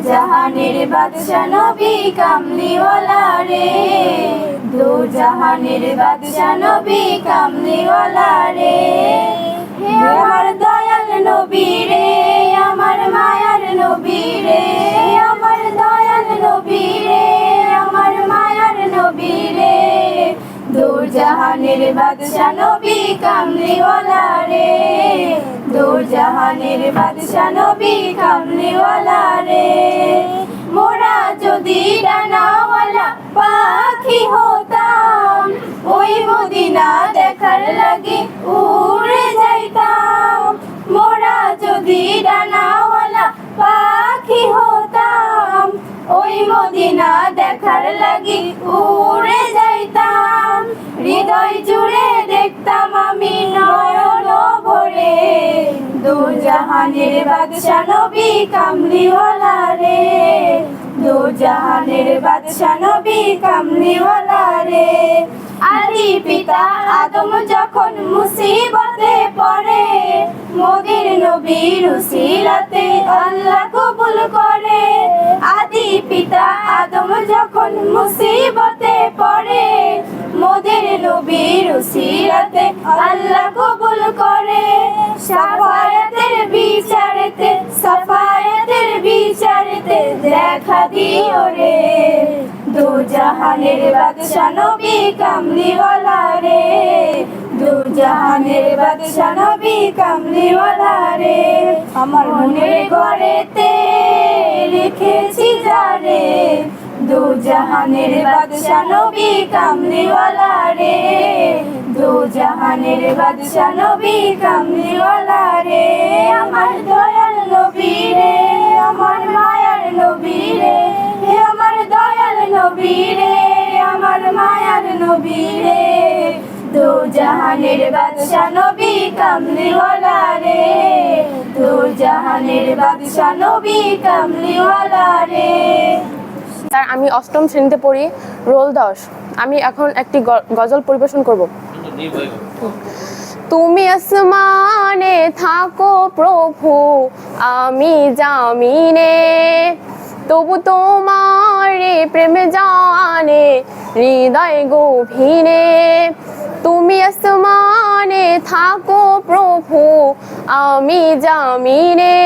জাহানের বাদশা নবী কামলিওয়ালা রে, দু জাহানের বাদশা নবী কামলিওয়ালা রে। হে আমার দয়াল নবী রে, আমার মায়ার নবী রে, আমার দয়াল নবী রে, আমার মায়ার নবী রে। দু জাহানের বাদশা নবী কামলিওয়ালা রে, দু জাহানের বাদশা নবী কামলিওয়ালা রে। মোরা যদি ডানাওয়ালা পাখি হতাম, ওই মদিনা দেখার লাগি উড়ে যাইতাম। মোরা যদি ডানাওয়ালা পাখি হতাম, ওই মদিনা দেখার লাগি উড়ে যাইতাম। হৃদয় জুড়ে দেখতাম আমি নয়ন ভরে, দু জাহানের বাদশা নবী কামলিওয়ালা রে, দু জাহানের বাদশা নবী কামলিওয়ালা রে। আদি পিতা আদম যখন মুসিবতে পড়ে, মোদের নবীর উসিলাতে আল্লাহ কবুল করে। আদি পিতা আদম যখন মুসিবতে পড়ে, মোদের নবীর উসিলাতে আল্লাহ কবুল করে। সাফায়াতের বিচারেতে, সাফায়াতের বিচারেতে দেখা দিও রে, দু জাহানের বাদশা নবী কামলিওয়ালা রে, দু জাহানের বাদশা নবী কামলিওয়ালা রে। আমার মনের ঘরেতে রেখেছি যারে, দু জাহানের বাদশা নবী কামলিওয়ালা রে, দু জাহানের বাদশা নবী কামলিওয়ালা রে। আমার দয়াল নবী রে, আমার মায়ার নবী রে, আমার দয়াল নবী রে, আমার মায়ার নবী রে। দু জাহানের বাদশা নবী কামলিওয়ালা রে, দু জাহানের বাদশা নবী কামলিওয়ালা রে। স্যার, আমি অষ্টম শ্রেণীতে পড়ি, রোল 10। আমি এখন একটি গজল পরিবেশন করব। তুমি আসমানে থাকো প্রভু, আমি জামিনে, তবু তোমার প্রেমে জানে হৃদয় গভীরে। তুমি আসমানে থাকো প্রভু, আমি জামিনে,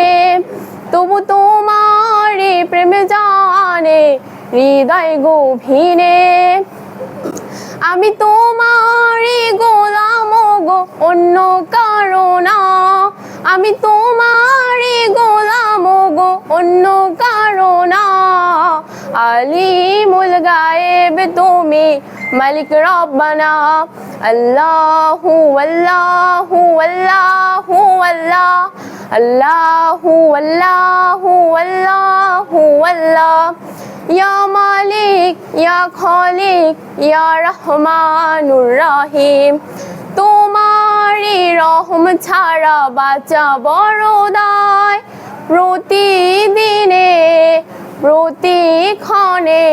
তবু তোমার প্রেমে জানে হৃদয় গভীরে। আমি তোমারই গোলাম গো, অন্য কারো না। আমি তোমারই গোলাম গো, অন্য কারো না। আলিমুল গায়েব তুমি, মালিক রব্বানা। আল্লাহু আল্লাহু আল্লাহু আল্লাহ, আল্লাহু আল্লাহু আল্লাহু আল্লাহ। ইয়া মালিক ইয়া খালিক ইয়া রহমানুর রহিম। তোমারই রহম ছাড়া বাঁচা বড় দায়। প্রতিদিনে প্রতিক্ষণে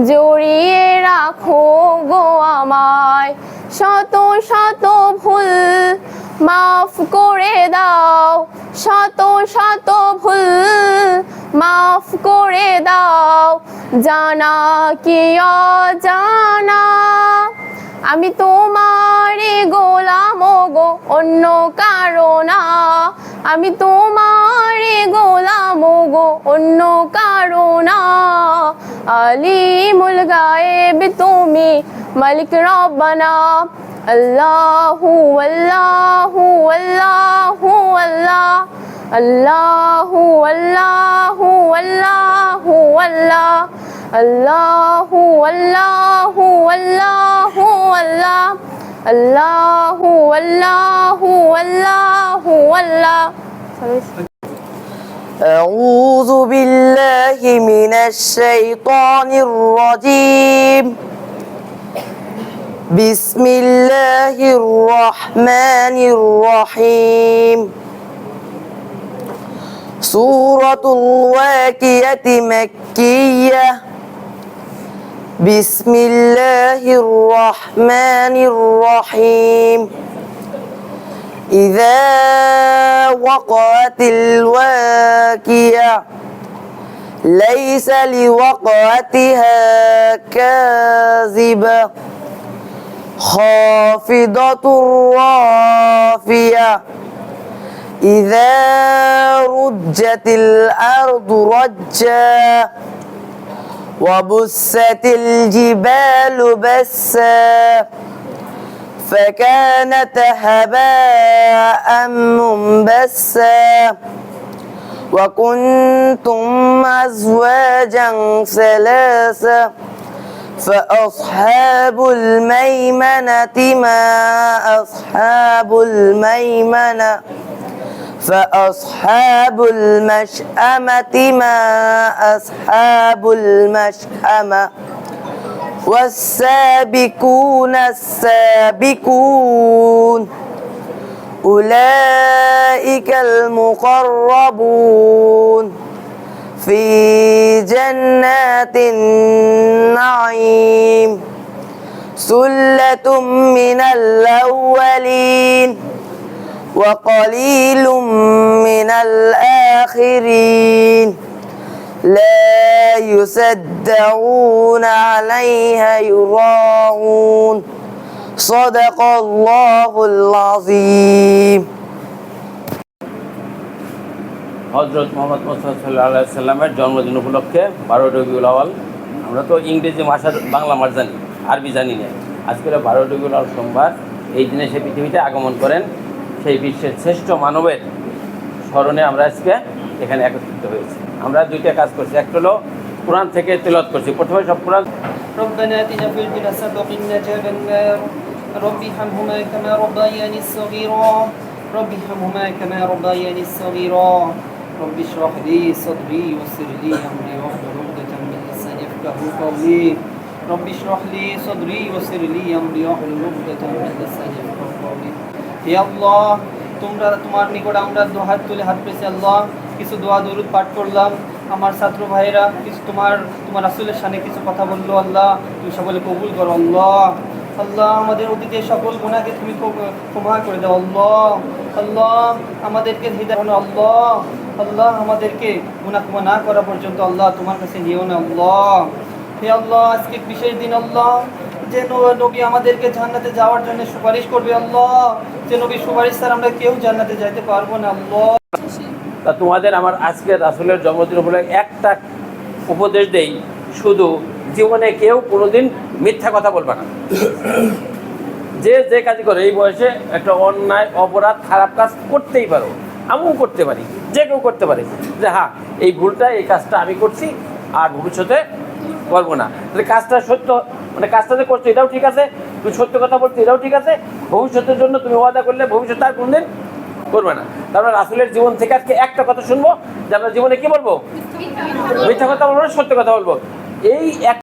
জড়িয়ে রাখো গো আমায়। শত শত ভুল মাফ করে দাও, শত শত ভুল মাফ করে দাও, জানা কি অজানা। আমি তোমারই গোলাম গো, অন্য কারো না। আমি তোমারই গোলাম গো, অন্য কারো না। আলিমুল গায়েব তুমি, মালিক রব্বানা। আল্লাহু আল্লাহু আল্লাহু আল্লাহ, আল্লাহু আল্লাহু আল্লাহু আল্লাহ, আল্লাহু আল্লাহু আল্লাহু আল্লাহ, আল্লাহু আল্লাহু আল্লাহু আল্লাহ। أعوذ بالله من الشيطان الرجيم. بسم الله الرحمن الرحيم. سورة الواقعة مكية. بسم الله الرحمن الرحيم. إذا وقعت الواقعة ليس لوقعتها كاذبة خافضة رافية إذا رجت الأرض رجا وبست الجبال بسا فكانت هباء منبثا وكنتم أزواجا ثلاثة فأصحاب الميمنة ما أصحاب الميمنة فأصحاب المشأمة ما أصحاب المشأمة والسابقون السابقون أولئك المقربون في جنات النعيم ثلة من الأولين وقليل من الآخرين لا يصدعون عليها يراعون صدق الله العظيم হযরত মুহাম্মদ মুস্তাফা সাল্লাল্লাহু আলাইহি সাল্লামের জন্মদিন উপলক্ষে 12 রবিউল আউয়াল। আমরা তো ইংরেজি ভাষার বাংলা মাস জানি, আরবি জানি না। আজকে 12 রবিউল আউয়াল সোমবার, এই দিনে সে পৃথিবীতে আগমন করেন। সেই বিশ্বের শ্রেষ্ঠ মানবের স্মরণে আমরা আজকে এখানে একত্রিত হয়েছি। আমরা দুইটা কাজ করছি, একটা হলো কোরআন থেকে তেলাওয়াত করছি। প্রথমে সব কোরআন ربنا آتنا في الدنيا حسنة وقنا عذاب النار رب ارحمهما كما ربياني صغيرا رب ارحمهما كما ربياني صغيرا رب اشرح لي صدري ويسر لي أمري واحلل عقدة من لساني يفقهوا قولي رب اشرح لي صدري ويسر لي أمري واحلل عقدة من لساني يفقهوا قولي يا الله তোমরা তোমার নিকট আমরা হাত তুলে হাত পেয়েছি আল্লাহ। কিছু দোয়া দরুদ পাঠ করলাম, আমার ছাত্র ভাইরা কিছু তোমার রাসূলের শানে কিছু কথা বললো আল্লাহ, তুমি সকলে কবুল করো আল্লাহ। আল্লাহ আমাদের অতীতের সকল গুনাহকে তুমি ক্ষমা করে দাও আল্লাহ। আল্লাহ আমাদেরকে হিদায়াত করো আল্লাহ। আল্লাহ আমাদেরকে গুনাহ ক্ষমা না করা পর্যন্ত আল্লাহ তোমার কাছে নিও না আল্লাহ। হে আল্লাহ আজকে বিশেষ দিন আল্লাহ, যে নবী আমাদেরকে জান্নাতে যাওয়ার জন্য সুপারিশ করবে আল্লাহ, যে নবী সুপারিশ ছাড়া আমরা কেউ জান্নাতে যাইতে পারবো না আল্লাহ। তা তোমাদের আমার আজকে রাসূলের জন্মদিন উপলক্ষে একটা উপদেশ দেই, শুধু জীবনে কেউ কোনোদিন মিথ্যা কথা বলবে না। যে যে কাজ করে এই বয়সে একটা অন্যায় অপরাধ খারাপ কাজ করতেই পারো, আমিও করতে পারি, যে কেউ করতে পারে, যে হ্যাঁ এই ভুলটা এই কাজটা আমি করছি আর ভবিষ্যতে করবো না। তাহলে কাজটা সত্য, মানে কাজটা যে করছো এটাও ঠিক আছে, তুমি সত্য কথা বলছো এটাও ঠিক আছে, ভবিষ্যতের জন্য তুমি ওয়াদা করলে ভবিষ্যতে আর কোনদিন করবে না। তারপরে রাসূলের জীবন থেকে আজকে একটা কথা শুনবো, যে আমরা জীবনে কি বলবো? মিথ্যা কথা বলবো না, সত্য কথা বলবো। এই এক